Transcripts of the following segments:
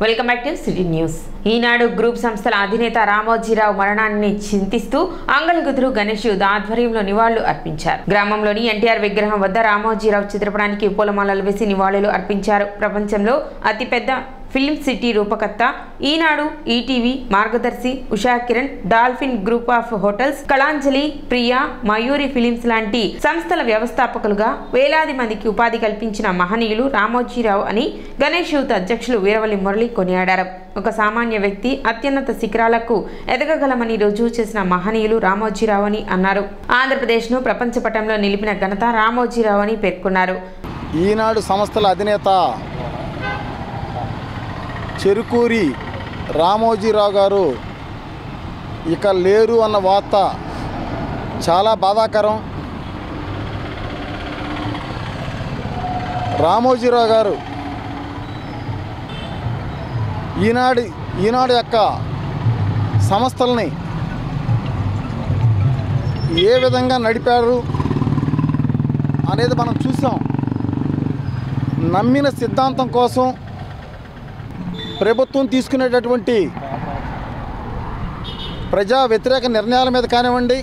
Welcome back to city news. Eenadu group సంస్థల అధినేత రామోజీరావు మరణాన్ని చింతిస్తూ అంగలగుదురు గణేష్ ఆధ్వర్యంలో నివాళులు అర్పించారు. గ్రామంలోని ఎన్టీఆర్ విగ్రహం వద్ద రామోజీరావు చిత్రపటానికి పూలమాలలు వేసి నివాళులు అర్పించారు. ప్రపంచంలో అతిపెద్ద film city రూపకర్త, Eenadu, ETV Margadarsi, Usha Kiran, dolphin group of hotels, Kalanjali, Priya, Mayuri films లాంటి సంస్థల వ్యవస్థాపకులుగా వేలాది మందికి ఉపాధి కల్పించిన మహనీయులు రామోజీరావు అని గణేష్ యూత్ అధ్యక్షులు వీరవల్లి మురళి కొనియాడారు. ఒక సామాన్య వ్యక్తి అత్యున్నత శిఖరాలకు ఎదగగలమని రుజువు చేసిన మహనీయులు రామోజీరావు అని అన్నారు. ఆంధ్రప్రదేశ్ను ప్రపంచ పటంలో నిలిపిన ఘనత రామోజీరావు అని పేర్కొన్నారు. ఈనాడు సంస్థల అధినేత చెరుకూరి రామోజీరావు గారు ఇక లేరు అన్న వార్త చాలా బాధాకరం. రామోజీరావు గారు ఈనాడు యొక్క సంస్థల్ని ఏ విధంగా నడిపారు అనేది మనం చూసాం. నమ్మిన సిద్ధాంతం కోసం ప్రభుత్వం తీసుకునేటటువంటి ప్రజా వ్యతిరేక నిర్ణయాల మీద కానివ్వండి,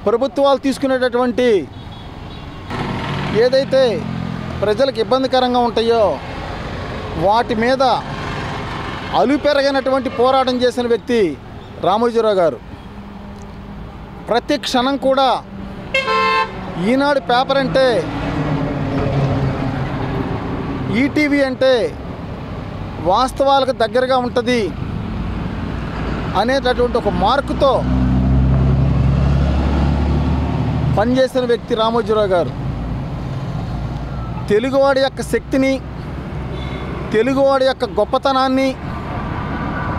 ప్రభుత్వాలు తీసుకునేటటువంటి ఏదైతే ప్రజలకు ఇబ్బందికరంగా ఉంటాయో వాటి మీద అలుపెరగనటువంటి పోరాటం చేసిన వ్యక్తి రామోజీరావు గారు. ప్రతి క్షణం కూడా ఈనాడు పేపర్ అంటే, ఈటీవీ అంటే వాస్తవాలకు దగ్గరగా ఉంటుంది అనేటటువంటి ఒక మార్కుతో పనిచేసిన వ్యక్తి రామోజీరావు గారు. తెలుగువాడి యొక్క శక్తిని, తెలుగువాడి యొక్క గొప్పతనాన్ని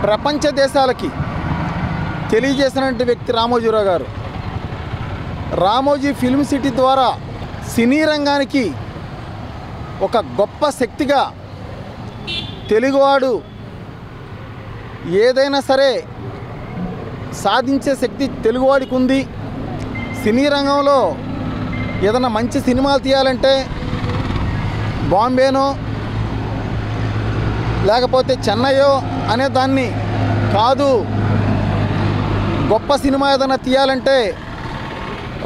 ప్రపంచ దేశాలకి తెలియజేసినటువంటి వ్యక్తి రామోజీరావు గారు. రామోజీ ఫిల్మ్ సిటీ ద్వారా సినీ రంగానికి ఒక గొప్ప శక్తిగా తెలుగువాడు ఏదైనా సరే సాధించే శక్తి తెలుగువాడికి ఉంది. సినీ రంగంలో ఏదైనా మంచి సినిమాలు తీయాలంటే బాంబేనో లేకపోతే చెన్నైయో అనే దాన్ని కాదు, గొప్ప సినిమా ఏదైనా తీయాలంటే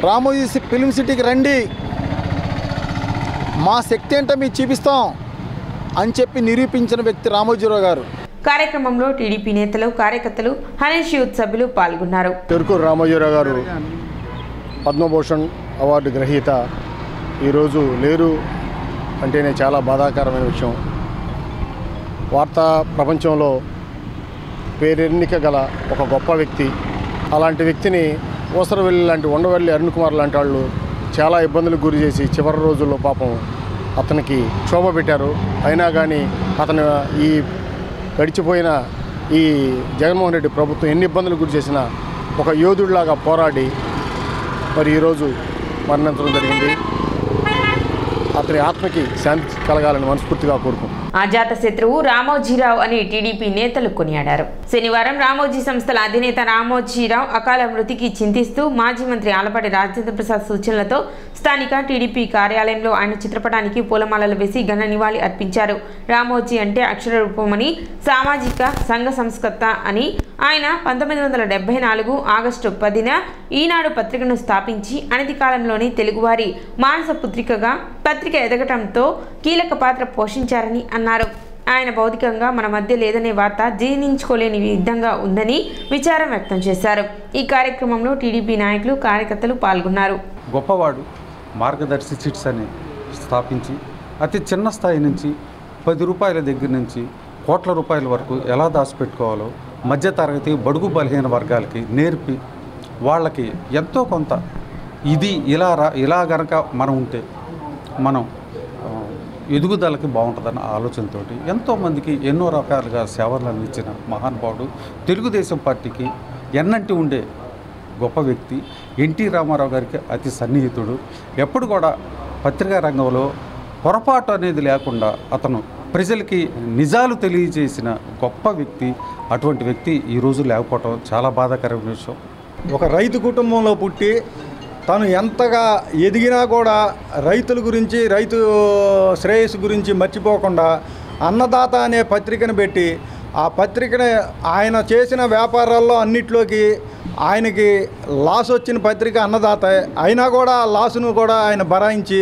రామోజీ ఫిల్మ్ సిటీకి రండి, మా శక్తి ఏంటో మీకు చూపిస్తాం అని చెప్పి నిరూపించిన వ్యక్తి రామోజీరావు గారు. కార్యక్రమంలో టీడీపీ నేతలు, కార్యకర్తలు, హనీష్ యూత్ సభ్యులు పాల్గొన్నారు. చెరుకూరు రామోజీరావు గారు పద్మభూషణ్ అవార్డు గ్రహీత ఈరోజు లేరు అంటేనే చాలా బాధాకరమైన విషయం. వార్తా ప్రపంచంలో పేరెన్నిక గల ఒక గొప్ప వ్యక్తి. అలాంటి వ్యక్తిని ఊసరవెల్లి లాంటి ఉండవెల్లి అరుణ్ కుమార్ లాంటి వాళ్ళు చాలా ఇబ్బందులకు గురి చేసి చివరి రోజుల్లో పాపం అతనికి క్షోభ పెట్టారు. అయినా కానీ అతను ఈ గడిచిపోయిన ఈ జగన్మోహన్ రెడ్డి ప్రభుత్వం ఎన్ని ఇబ్బందులకు గురి చేసినా ఒక యోధుడిలాగా పోరాడి మరి ఈరోజు మరణించడం జరిగింది. అతని ఆత్మకి శాంతి కలగాలని మనస్ఫూర్తిగా కోరుకుంటున్నాను. అజాత శత్రువు రామోజీరావు అని టీడీపీ నేతలు కొనియాడారు. శనివారం రామోజీ సంస్థల అధినేత రామోజీరావు అకాల మృతికి చింతిస్తూ మాజీ మంత్రి ఆలపాటి రాజేంద్ర ప్రసాద్ సూచనలతో స్థానిక టీడీపీ కార్యాలయంలో ఆయన చిత్రపటానికి పూలమాలలు వేసి ఘన నివాళి అర్పించారు. రామోజీ అంటే అక్షర రూపమని, సామాజిక సంఘ సంస్కర్త అని ఆయన 1974 ఆగస్టు 10న ఈనాడు పత్రికను స్థాపించి అనతి కాలంలోని తెలుగువారి మానస పుత్రికగా పత్రిక ఎదగటంతో కీలక పాత్ర పోషించారని అన్నారు. ఆయన భౌతికంగా మన మధ్య లేదనే వార్త జీర్ణించుకోలేని విధంగా ఉందని విచారం వ్యక్తం చేశారు. ఈ కార్యక్రమంలో టీడీపీ నాయకులు, కార్యకర్తలు పాల్గొన్నారు. గొప్పవాడు మార్గదర్శి చిట్స్ అని స్థాపించి అతి చిన్న స్థాయి నుంచి 10 రూపాయల దగ్గర నుంచి కోట్ల రూపాయల వరకు ఎలా దాచిపెట్టుకోవాలో మధ్యతరగతి, బడుగు బలహీన వర్గాలకి నేర్పి వాళ్ళకి ఎంతో కొంత ఇది ఇలా గనక మనం ఉంటే మనం ఎదుగుదలకి బాగుంటుందన్న ఆలోచనతో ఎంతోమందికి ఎన్నో రకాలుగా సేవలు అందించిన మహానుభావుడు, తెలుగుదేశం పార్టీకి ఎన్నంటి ఉండే గొప్ప వ్యక్తి, ఎన్టీ రామారావు గారికి అతి సన్నిహితుడు. ఎప్పుడు కూడా పత్రికా రంగంలో పొరపాటు అనేది లేకుండా అతను ప్రజలకి నిజాలు తెలియజేసిన గొప్ప వ్యక్తి. అటువంటి వ్యక్తి ఈరోజు లేకపోవటం చాలా బాధాకరమైన విషయం. ఒక రైతు కుటుంబంలో పుట్టి తను ఎంతగా ఎదిగినా కూడా రైతుల గురించి, రైతు శ్రేయస్సు గురించి మర్చిపోకుండా అన్నదాత అనే పత్రికను పెట్టి ఆ పత్రికని ఆయన చేసిన వ్యాపారాల్లో అన్నిట్లోకి ఆయనకి లాస్ వచ్చిన పత్రిక అన్నదాత అయినా కూడా ఆ లాసును కూడా ఆయన భరాయించి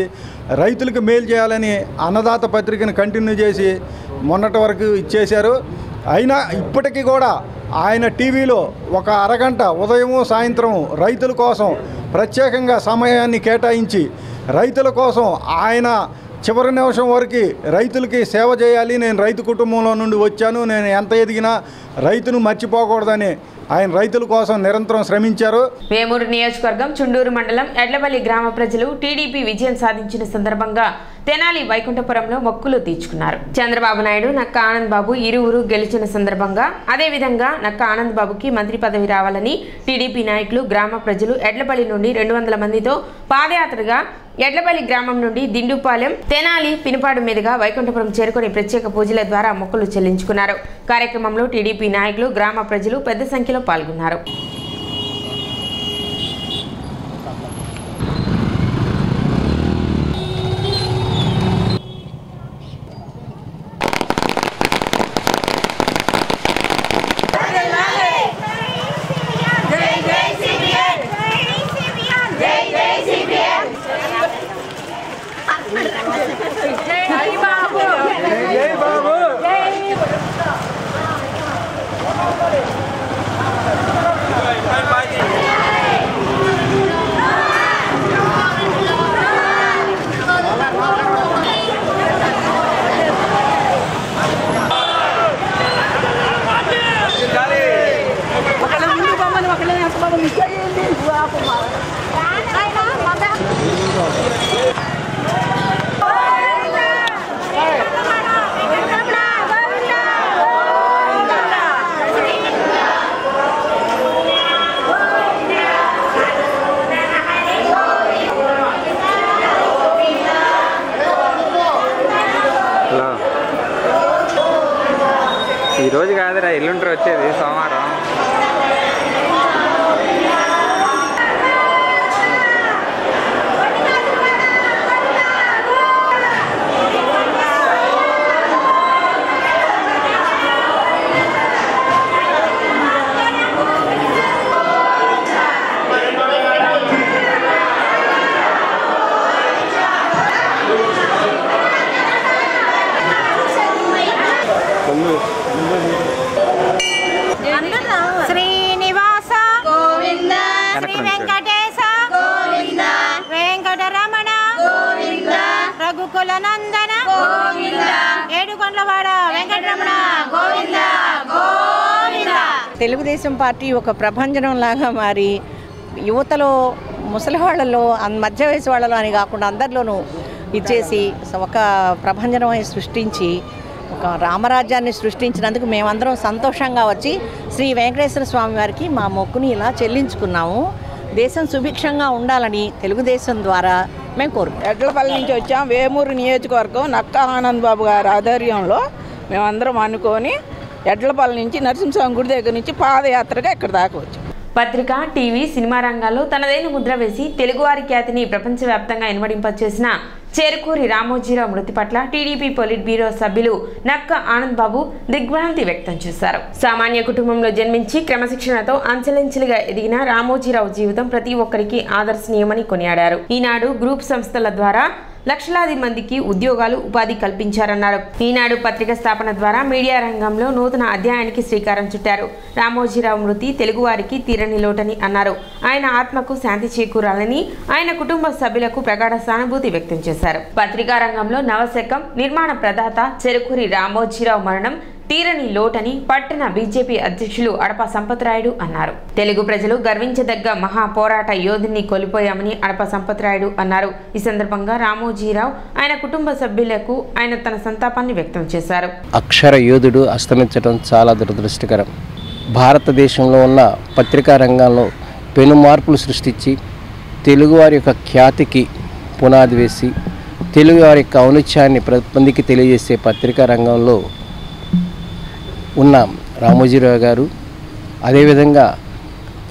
రైతులకు మేలు చేయాలని అన్నదాత పత్రికను కంటిన్యూ చేసి మొన్నటి వరకు ఇచ్చేశారు. అయినా ఇప్పటికీ కూడా ఆయన టీవీలో ఒక అరగంట ఉదయము సాయంత్రం రైతుల కోసం ప్రత్యేకంగా సమయాన్ని కేటాయించి రైతుల కోసం ఆయన చివరి నిమిషం వరకు రైతులకి సేవ చేయాలి, నేను రైతు కుటుంబంలో నుండి వచ్చాను, నేను ఎంత ఎదిగినా రైతును మర్చిపోకూడదని ఆయన రైతుల కోసం నిరంతరం శ్రమించారు. వేమూరు నియోజకవర్గం చుండూరు మండలం ఎడ్లపల్లి గ్రామ ప్రజలు టీడీపీ విజయం సాధించిన సందర్భంగా తెనాలి వైకుంఠపురంలో మొక్కులు తీర్చుకున్నారు. చంద్రబాబు నాయుడు, నక్క ఆనంద్ బాబు ఇరువురు గెలిచిన సందర్భంగా అదేవిధంగా నక్క ఆనంద్ బాబుకి మంత్రి పదవి రావాలని టీడీపీ నాయకులు, గ్రామ ప్రజలు ఎడ్లపల్లి నుండి 200 మందితో పాదయాత్రగా ఎడ్లపల్లి గ్రామం నుండి దిండుపాలెం, తెనాలి, పినపాడు మీదుగా వైకుంఠపురం చేరుకుని ప్రత్యేక పూజల ద్వారా మొక్కులు చెల్లించుకున్నారు. కార్యక్రమంలో టీడీపీ నాయకులు, గ్రామ ప్రజలు పెద్ద సంఖ్యలో పాల్గొన్నారు. ఈ రోజు కాదురా, ఎల్లుండి వచ్చేది సోమవారం. శ్రీనివాస గోవింద, శ్రీ వెంకటేశ గోవింద, వెంకటరమణ గోవింద, రఘుకుల నందన గోవింద, ఏడుకొండలవాడ వెంకటరమణ గోవింద గోవింద. తెలుగుదేశం పార్టీ ఒక ప్రభంజనం లాగా మారి యువతలో, ముసలి వాళ్ళలో, మధ్య వయసు వాళ్ళలో అని కాకుండా అందరిలోనూ ఇచ్చేసి ఒక ప్రభంజనం సృష్టించి ఒక రామరాజ్యాన్ని సృష్టించినందుకు మేమందరం సంతోషంగా వచ్చి శ్రీ వెంకటేశ్వర స్వామి వారికి మా మొక్కుని ఇలా చెల్లించుకున్నాము. దేశం సుభిక్షంగా ఉండాలని తెలుగుదేశం ద్వారా మేము కోరుకుంటాం. ఎడ్లపల్లి నుంచి వచ్చాం. వేమూరు నియోజకవర్గం నక్క ఆనంద్ బాబు గారి ఆధ్వర్యంలో మేమందరం అనుకొని ఎడ్లపల్లి నుంచి నరసింహస్వామి గుడి దగ్గర నుంచి పాదయాత్రగా ఇక్కడ దాకా వచ్చాం. పత్రిక, టీవీ, సినిమా రంగాల్లో తనదైన ముద్ర వేసి తెలుగువారి ఖ్యాతిని ప్రపంచవ్యాప్తంగా ఇనుమడింపచేసిన చేరుకూరి రామోజీరావు మృతి పట్ల టీడీపీ పొలిట్ బ్యూరో సభ్యులు నక్క ఆనంద్ బాబు దిగ్భ్రాంతి వ్యక్తం చేశారు. సామాన్య కుటుంబంలో జన్మించి క్రమశిక్షణతో అంచెలంచెలుగా ఎదిగిన రామోజీరావు జీవితం ప్రతి ఒక్కరికి ఆదర్శనీయమని కొనియాడారు. ఈనాడు గ్రూప్ సంస్థల ద్వారా లక్షలాది మందికి ఉద్యోగాలు, ఉపాధి కల్పించారన్నారు. ఈనాడు పత్రిక స్థాపన ద్వారా మీడియా రంగంలో నూతన అధ్యాయానికి శ్రీకారం చుట్టారు. రామోజీరావు మృతి తెలుగువారికి తీరని లోటని అన్నారు. ఆయన ఆత్మకు శాంతి చేకూరాలని ఆయన కుటుంబ సభ్యులకు ప్రగాఢ సానుభూతి వ్యక్తం చేశారు. పత్రికా రంగంలో నవశకం నిర్మాణ ప్రదాత చెరుకూరి రామోజీరావు మరణం తీరని లోటని పట్టణ బీజేపీ అధ్యక్షులు అడప సంపత్రాయుడు అన్నారు. తెలుగు ప్రజలు గర్వించదగ్గ మహా పోరాట యోధుని కోల్పోయామని అడప సంపత్రాయుడు అన్నారు. ఈ సందర్భంగా రామోజీరావు ఆయన కుటుంబ సభ్యులకు ఆయన తన సంతాపాన్ని వ్యక్తం చేశారు. అక్షర యోధుడు అస్తమించడం చాలా దురదృష్టకరం. భారతదేశంలో ఉన్న పత్రికా రంగంలో పెను మార్పులు సృష్టించి తెలుగువారి యొక్క ఖ్యాతికి పునాది వేసి తెలుగువారి యొక్క ఔన్నత్యాన్ని మందికి తెలియజేసే పత్రికా రంగంలో ఉన్న రామోజీరావు గారు అదేవిధంగా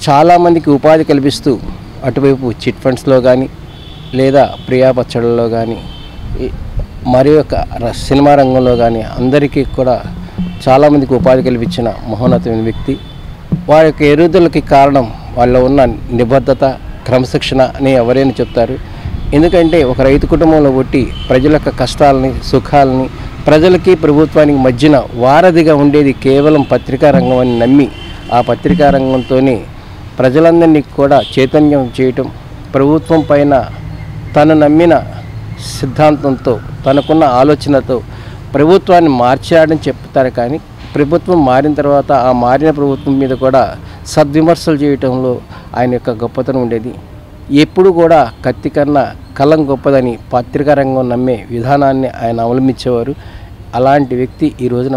చాలామందికి ఉపాధి కల్పిస్తూ అటువైపు చిట్ ఫండ్స్లో కానీ లేదా ప్రియా పచ్చళ్ళలో కానీ మరి యొక్క సినిమా రంగంలో కానీ అందరికీ కూడా చాలామందికి ఉపాధి కల్పించిన మహోన్నతమైన వ్యక్తి. వారి యొక్క ఎదుగుదలకి కారణం వాళ్ళ ఉన్న నిబద్ధత, క్రమశిక్షణ అని ఎవరైనా చెప్తారు. ఎందుకంటే ఒక రైతు కుటుంబంలో పుట్టి ప్రజల యొక్క కష్టాలని, సుఖాలని, ప్రజలకి ప్రభుత్వానికి మధ్యన వారధిగా ఉండేది కేవలం పత్రికా రంగం అని నమ్మి ఆ పత్రికా రంగంతోనే ప్రజలందరినీ కూడా చైతన్యం చేయటం, ప్రభుత్వం పైన తను నమ్మిన సిద్ధాంతంతో, తనకున్న ఆలోచనతో ప్రభుత్వాన్ని మార్చాడని చెప్తారు. కానీ ప్రభుత్వం మారిన తర్వాత ఆ మారిన ప్రభుత్వం మీద కూడా సద్విమర్శలు చేయటంలో ఆయన యొక్క గొప్పతనం ఉండేది. ఎప్పుడు కూడా కత్తి కన్నా కలం గొప్పదని పత్రికా రంగం నమ్మే విధానాన్ని ఆయన అవలంబించేవారు. అలాంటి వ్యక్తి ఈ రోజున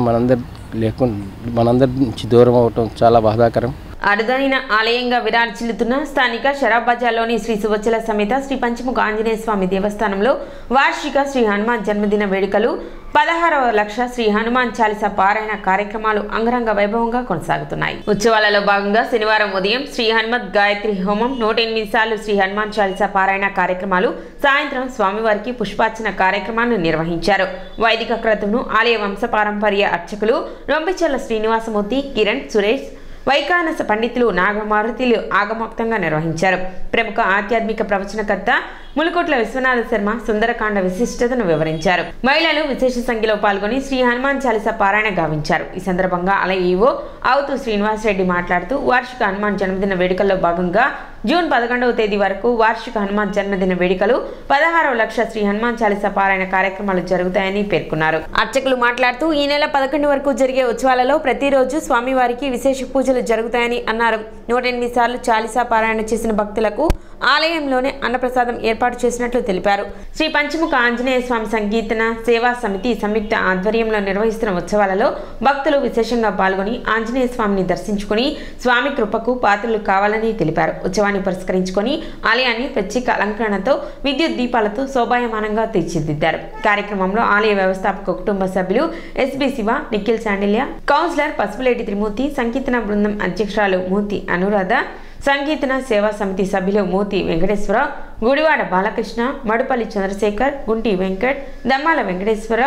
మనందరి నుంచి దూరం అవటం చాలా బాధాకరం. అరుదైన ఆలయంగా విరాజిల్లుతున్న స్థానిక షరాబ్ బజార్లోని శ్రీ సువచ్చల సమేత శ్రీ పంచముఖ ఆంజనేయ స్వామి దేవస్థానంలో వార్షిక శ్రీ హనుమాన్ జన్మదిన వేడుకలు 16వ లక్ష శ్రీ హనుమాన్ చాలీసా పారాయణ కార్యక్రమాలు అంగరంగ వైభవంగా కొనసాగుతున్నాయి. ఉత్సవాలలో భాగంగా శనివారం ఉదయం శ్రీ హనుమత్ గాయత్రి హోమం, 108 సార్లు శ్రీ హనుమాన్ చాలీసా పారాయణ కార్యక్రమాలు, సాయంత్రం స్వామివారికి పుష్పార్చన కార్యక్రమాన్ని నిర్వహించారు. వైదిక క్రతువును ఆలయ వంశపారంపర్య అర్చకులు రొంపిచెల్ల శ్రీనివాసమూర్తి, కిరణ్, సురేష్, వైకానస పండితులు, నాగమారుతిలు ఆగమోక్తంగా నిర్వహించారు. ప్రముఖ ఆధ్యాత్మిక ప్రవచనకర్త ములుకోట్ల విశ్వనాథ శర్మ సుందరకాండ విశిష్టతను వివరించారు. మహిళలు విశేష సంఖ్యలో పాల్గొని శ్రీ హనుమాన్ చాలీసా పారాయణ గావించారు. ఈ సందర్భంగా ఆలయ ఈవో అవుతూ శ్రీనివాసరెడ్డి మాట్లాడుతూ వార్షిక హనుమాన్ జన్మదిన వేడుకల్లో భాగంగా జూన్ 11వ తేదీ వరకు వార్షిక హనుమాన్ జన్మదిన వేడుకలు 16వ లక్ష శ్రీ హనుమాన్ చాలీసా పారాయణ కార్యక్రమాలు జరుగుతాయని పేర్కొన్నారు. అర్చకులు మాట్లాడుతూ ఈ నెల 11 వరకు జరిగే ఉత్సవాలలో ప్రతిరోజు స్వామివారికి విశేష పూజలు జరుగుతాయని అన్నారు. 108 సార్లు చాలీసా పారాయణ చేసిన భక్తులకు ఆలయంలోనే అన్నప్రసాదం ఏర్పాటు చేసినట్లు తెలిపారు. శ్రీ పంచముఖ ఆంజనేయ స్వామి సంకీర్తన సేవా సమితి సంయుక్త ఆధ్వర్యంలో నిర్వహిస్తున్న ఉత్సవాలలో భక్తులు విశేషంగా పాల్గొని ఆంజనేయ స్వామిని దర్శించుకుని స్వామి కృపకు పాత్రలు కావాలని తెలిపారు. ఉత్సవాన్ని పురస్కరించుకొని ఆలయాన్ని ప్రత్యేక అలంకరణతో విద్యుత్ దీపాలతో శోభాయమానంగా తీర్చిదిద్దారు. కార్యక్రమంలో ఆలయ వ్యవస్థాపక కుటుంబ సభ్యులు ఎస్బి శివ, నిఖిల్ శాండిల్య, కౌన్సిలర్ పసుపులేటి త్రిమూర్తి, సంకీర్తన బృందం అధ్యక్షురాలు మూర్తి అనురాధ, సంకీర్తన సేవా సమితి సభ్యులు Murthy Venkateswara, Gudivada Balakrishna, Madupalli Chandrasekhar, Gunti Venkat, Dammala Venkateswara,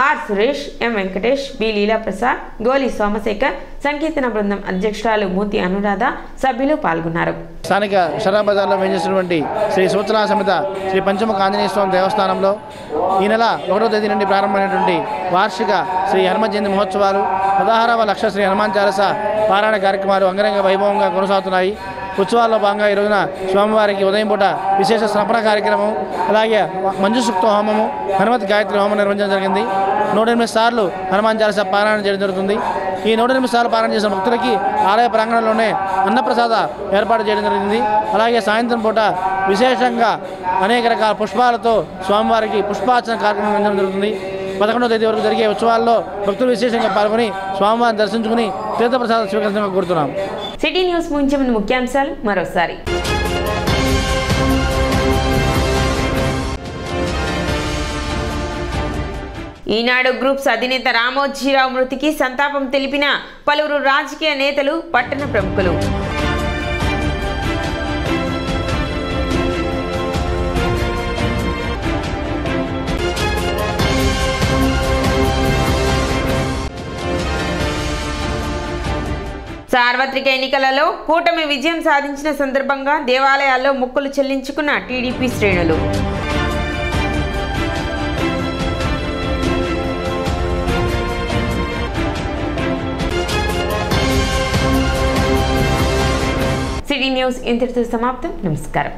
R Suresh, M Venkatesh, B Leelaprasad, Goli Somasekhar, సంకీర్తన బృందం అధ్యక్షురాలు మూర్తి అనురాధ సభ్యులు పాల్గొన్నారు. స్థానిక షరాబ్ బజార్లో వేయించినటువంటి శ్రీ సువచ్చల సమేత శ్రీ పంచముఖ ఆంజనేయ స్వామి దేవస్థానంలో ఈ నెల 1వ తేదీ నుండి ప్రారంభమైనటువంటి వార్షిక శ్రీ హనుమ జయంతి మహోత్సవాలు 16వ లక్ష శ్రీ హనుమాన్ చాలీసా పారాయణ కార్యక్రమాలు అంగరంగ వైభవంగా కొనసాగుతున్నాయి. ఉత్సవాల్లో భాగంగా ఈ రోజున స్వామివారికి ఉదయం పూట విశేష స్నపన కార్యక్రమం, అలాగే మంజుసూక్త హోమము, హనుమత్ గాయత్రి హోమం నిర్వహించడం జరిగింది. 108 సార్లు హనుమాన్ చాలీసా పారాయణ చేయడం జరుగుతుంది. ఈ 108 సార్లు పారాయణ చేసిన భక్తులకి ఆలయ ప్రాంగణంలోనే అన్నప్రసాద ఏర్పాటు చేయడం జరిగింది. అలాగే సాయంత్రం పూట విశేషంగా అనేక రకాల పుష్పాలతో స్వామివారికి పుష్పార్చన కార్యక్రమం నిర్వహించడం జరుగుతుంది. 11వ తేదీ వరకు జరిగే ఉత్సవాల్లో భక్తులు విశేషంగా పాల్గొని స్వామివారిని దర్శించుకుని తీర్థప్రసాదం స్వీకరించడం కోరుతున్నాం. సిటీ న్యూస్ ముగించే ముందు ముఖ్యాంశాలు మరోసారి. ఈనాడు గ్రూప్స్ అధినేత రామోజీరావు మృతికి సంతాపం తెలిపిన పలువురు రాజకీయ నేతలు, పట్టణ ప్రముఖులు. సార్వత్రిక ఎన్నికలలో కూటమి విజయం సాధించిన సందర్భంగా దేవాలయాల్లో మొక్కులు చెల్లించుకున్న టీడీపీ శ్రేణులు. సిటీ న్యూస్ ఇంతటితో సమాప్తం. నమస్కారం.